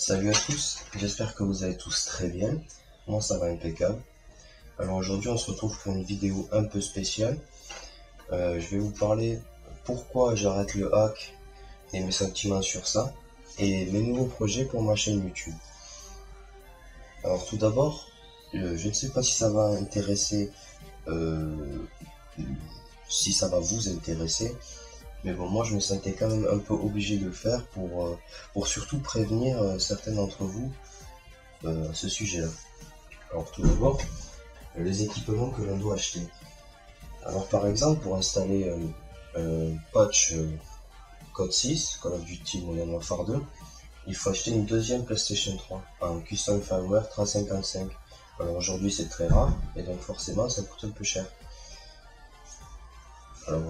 Salut à tous, j'espère que vous allez tous très bien. Moi ça va impeccable. Alors aujourd'hui on se retrouve pour une vidéo un peu spéciale. Je vais vous parler pourquoi j'arrête le hack et mes sentiments sur ça et mes nouveaux projets pour ma chaîne YouTube. Alors tout d'abord, je ne sais pas si ça va intéresser, si ça va vous intéresser, mais bon, moi je me sentais quand même un peu obligé de le faire pour surtout prévenir certains d'entre vous à ce sujet-là. Alors tout d'abord, les équipements que l'on doit acheter. Alors par exemple, pour installer un patch Code 6, Call of Duty Modern Warfare 2, il faut acheter une deuxième PlayStation 3 en Custom Firmware 355. Alors aujourd'hui c'est très rare et donc forcément ça coûte un peu cher. Alors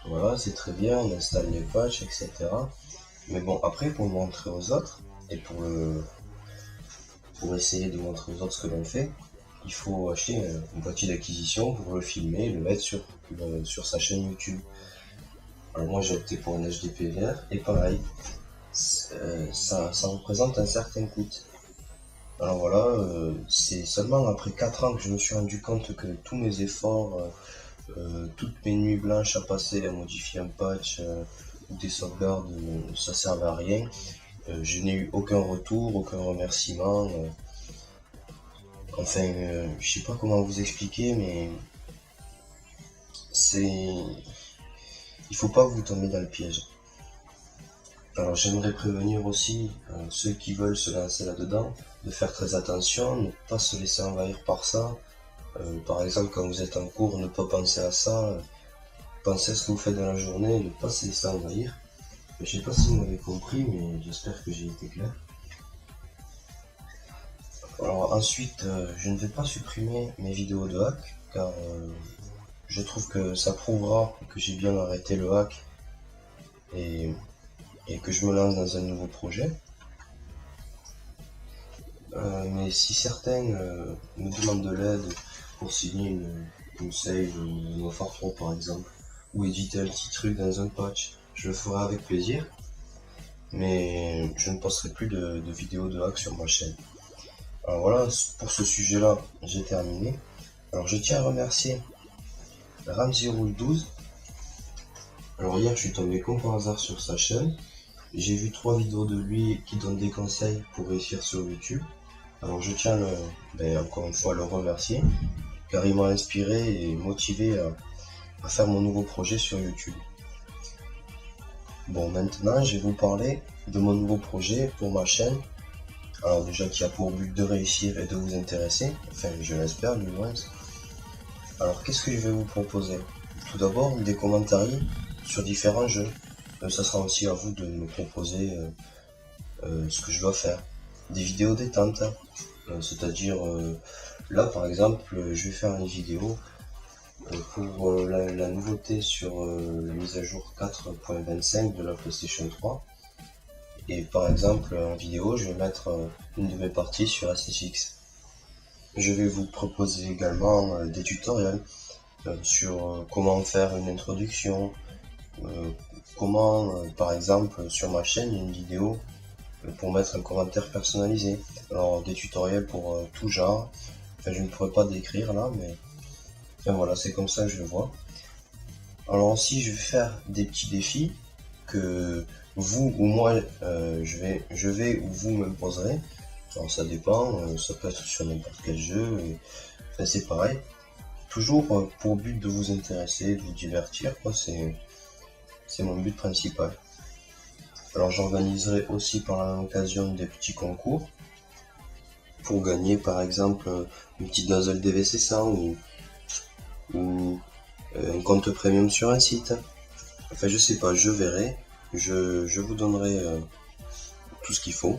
voilà, c'est très bien, on installe les patchs, etc. Mais bon, après pour montrer aux autres et pour essayer de montrer aux autres ce que l'on fait, il faut acheter un boîtier d'acquisition pour le filmer et le mettre sur sa chaîne YouTube. Alors moi j'ai opté pour un HDPVR et pareil, ça représente un certain coût. Alors voilà, c'est seulement après 4 ans que je me suis rendu compte que tous mes efforts, toutes mes nuits blanches à passer à modifier un patch ou des sauvegardes, ça servait à rien. Je n'ai eu aucun retour, aucun remerciement. Enfin, je sais pas comment vous expliquer, mais il faut pas que vous tomber dans le piège. Alors j'aimerais prévenir aussi ceux qui veulent se lancer là-dedans, de faire très attention, ne pas se laisser envahir par ça. Par exemple, quand vous êtes en cours, ne pas penser à ça, pensez à ce que vous faites dans la journée, ne pas se laisser envahir. Je sais pas si vous m'avez compris, mais j'espère que j'ai été clair. Alors ensuite, je ne vais pas supprimer mes vidéos de hack, car je trouve que ça prouvera que j'ai bien arrêté le hack et que je me lance dans un nouveau projet. Mais si certains me demandent de l'aide pour signer une save, une Warfare 3 par exemple, ou éditer un petit truc dans un patch, je le ferai avec plaisir, mais je ne posterai plus de vidéos de hack sur ma chaîne. Alors voilà, pour ce sujet-là, j'ai terminé. Alors je tiens à remercier Ramzirul12. Alors hier, je suis tombé comme par hasard sur sa chaîne. J'ai vu 3 vidéos de lui qui donnent des conseils pour réussir sur YouTube. Alors je tiens encore une fois à le remercier, car il m'a inspiré et motivé à faire mon nouveau projet sur YouTube. Bon, maintenant je vais vous parler de mon nouveau projet pour ma chaîne. Alors déjà qui a pour but de réussir et de vous intéresser, enfin je l'espère du moins. Alors qu'est-ce que je vais vous proposer? Tout d'abord des commentaires sur différents jeux. Ça sera aussi à vous de me proposer ce que je dois faire. Des vidéos détente, c'est-à-dire là par exemple je vais faire une vidéo pour la nouveauté sur la mise à jour 4.25 de la PlayStation 3. Et par exemple en vidéo je vais mettre une de mes parties sur SSX. Je vais vous proposer également des tutoriels sur comment faire une introduction, comment par exemple sur ma chaîne il y a une vidéo pour mettre un commentaire personnalisé. Alors des tutoriels pour tout genre, enfin je ne pourrais pas décrire là, mais enfin, voilà, c'est comme ça que je le vois. Alors aussi je vais faire des petits défis que vous ou moi je vais ou vous m'imposerez. Alors ça dépend, ça peut être sur n'importe quel jeu, enfin, c'est pareil. Toujours pour but de vous intéresser, de vous divertir, quoi, c'est mon but principal. Alors j'organiserai aussi par la même occasion des petits concours pour gagner par exemple une petite nozzle DVC100 ou un compte premium sur un site. Enfin je sais pas, je verrai, je vous donnerai tout ce qu'il faut.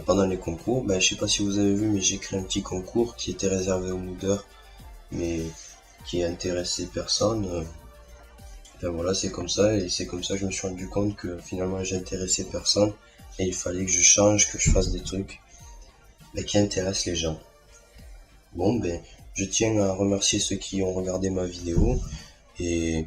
Pendant les concours, je sais pas si vous avez vu, mais j'ai créé un petit concours qui était réservé aux mooders, mais qui intéressait personne. Enfin voilà, c'est comme ça, et c'est comme ça que je me suis rendu compte que finalement j'intéressais personne, et il fallait que je change, que je fasse des trucs qui intéressent les gens. Bon je tiens à remercier ceux qui ont regardé ma vidéo, et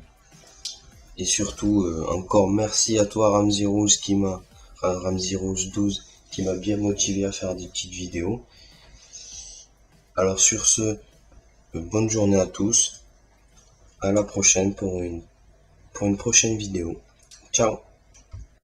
surtout encore merci à toi Ramzi Rouge qui m'a Ramzy Rose 12 qui m'a bien motivé à faire des petites vidéos. Alors sur ce, bonne journée à tous. À la prochaine pour une prochaine vidéo. Ciao!